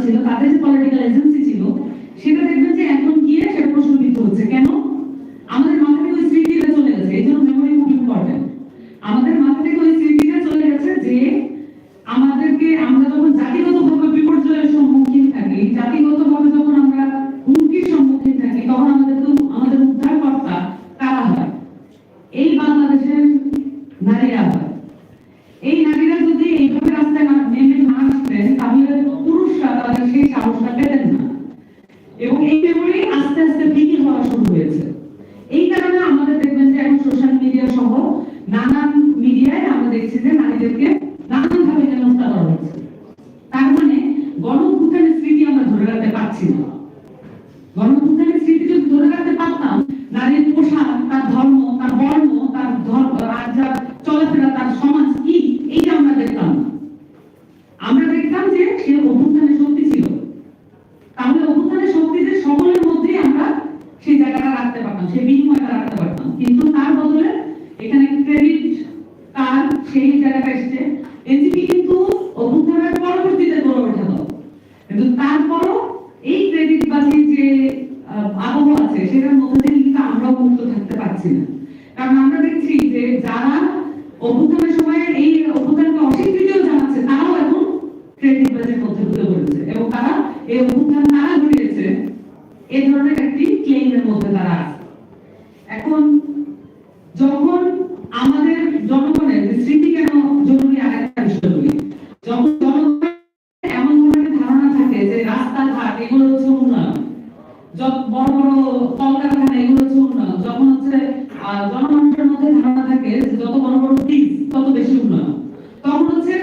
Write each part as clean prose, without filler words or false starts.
ছিল, তাদের যে পলিটিক্যাল এজেন্সি ছিল, সেটা দেখবেন যে এখন গিয়ে সেটা প্রশ্নবিদ্ধ হচ্ছে। কেন? আমাদের মাথা থেকে ওই স্মৃতিটা চলে গেছে। এই জন্য মেমোরি খুব ইম্পর্টেন্ট। আমাদের মাথা থেকে ওই স্মৃতিটা চলে গেছে যে আমাদেরকে, আমরা যখন জাতিগতভাবে বিপর্যয়ের সম্মুখীন থাকি, জাতিগতভাবে যখন আমরা হুমকির সম্মুখীন থাকি, তখন আমাদের উদ্ধারকর্তা কারা হয়? এই বাংলাদেশের নারীরা হয়। এই নারীরা যদি এইভাবে রাস্তায় নেমে না আসতেন, তাহলে পুরুষরা তাদের সেই সাহসটা পেতেন না, এবং এই মেমোরি আস্তে আস্তে বিলীন হওয়া শুরু হয়েছে। এই কারণে আমাদের দেখবেন যে এখন সোশ্যাল মিডিয়া সহ নানান মিডিয়ায় আমরা দেখছি যে নারীদেরকে নানানভাবে হেনস্থা করা হচ্ছে। তার মানে গণঅভ্যুত্থানের স্মৃতি আমরা ধরে রাখতে পারছি না। গণঅভ্যুত্থানের স্মৃতি যদি ধরে রাখতে পারতাম, নারীর পোশাক, তার ধর্ম, তার বর্ণ, তার চলাফেরা, তার সমাজ কি, এইটা আমরা দেখতাম না। আমরা দেখতাম যে সে অভ্যুত্থানের শক্তি ছিল। তাহলে অভ্যুত্থানের শক্তিতে সকলের মধ্যেই আমরা সেই জায়গাটা রাখতে পারতাম, সেই বিনিময়টা রাখতে পারতাম। কিন্তু তার বদলে এখানে ক্রেডিট তার সেই জায়গাটা এসছে। এনসিপি কিন্তু অভ্যুত্থানের পরবর্তীতে গড়ে ওঠা দল, কিন্তু তারপরও এই ক্রেডিট বাজির যে আবহ আছে, সেটার মধ্যে থেকে কিন্তু আমরাও মুক্ত থাকতে পারছি না। কারণ আমরা দেখছি যে যারা অভ্যুত্থানের সময় এই অভ্যুত্থানকে অস্বীকৃতিও জানাচ্ছে, তারাও এখন ক্রেডিট বাজির মধ্যে ঢুকে পড়েছে, এবং তারা এই অভ্যুত্থান তারা ঘটিয়েছে এই ধরনের একটি ক্লেইমের মধ্যে তারা আছে। এখন যখন আমাদের জনগণের স্মৃতি কেন জরুরি, আরেকটা বিষয় বলি, যখন জনগণের এমন ধরনের ধারণা থাকে যে রাস্তাঘাট এগুলো হচ্ছে উন্নয়ন, বড় বড় কলকারখানা এগুলো হচ্ছে উন্নয়ন, যখন হচ্ছে জনগণের মধ্যে ধারণা থাকে যে যত বড় বড় ব্রিজ তত বেশি উন্নয়ন, তখন হচ্ছে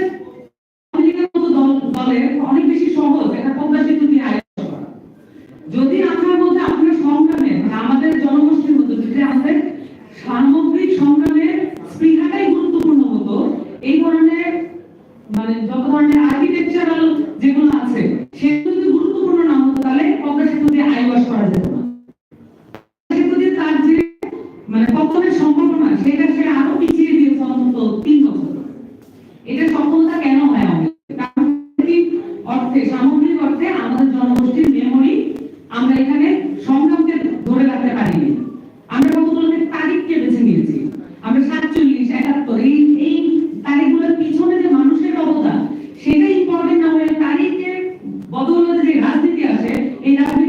দলের অনেক বেশি সহজ একটা পদ্মা সেতু দিয়ে আয়োজন করা। যদি আপনার মধ্যে আপনার সংগ্রামে, আমাদের জনগোষ্ঠীর মধ্যে যদি আমাদের সামগ্রিক সংগ্রামের স্পৃহাটাই গুরুত্বপূর্ণ হতো, এই ধরনের মানে যত ধরনের আর্কিটেকচারাল যেগুলো আছে সেগুলো যদি গুরুত্বপূর্ণ না হতো, তাহলে পদ্মা সেতু দিয়ে আয়োজন করা যেত না। সেতু দিয়ে তার যে মানে পতনের সম্ভাবনা, সেটা সে আরো পিছিয়ে দিয়েছে অন্তত 3 বছর। এটা সফলতা কেন হয়? অর্থে, সামগ্রিক অর্থে আমাদের জনগোষ্ঠীর মেমোরি আমরা এখানে সংগ্রামকে ধরে রাখতে পারিনি। আমরা কতগুলো তারিখকে বেছে নিয়েছি, আমরা 47, 71 এই তারিখগুলোর পিছনে যে মানুষের অবদান, সেটা ইম্পর্টেন্ট না হয়ে তারিখের বদৌলতে যে রাজনীতি আসে, এই রাজনীতি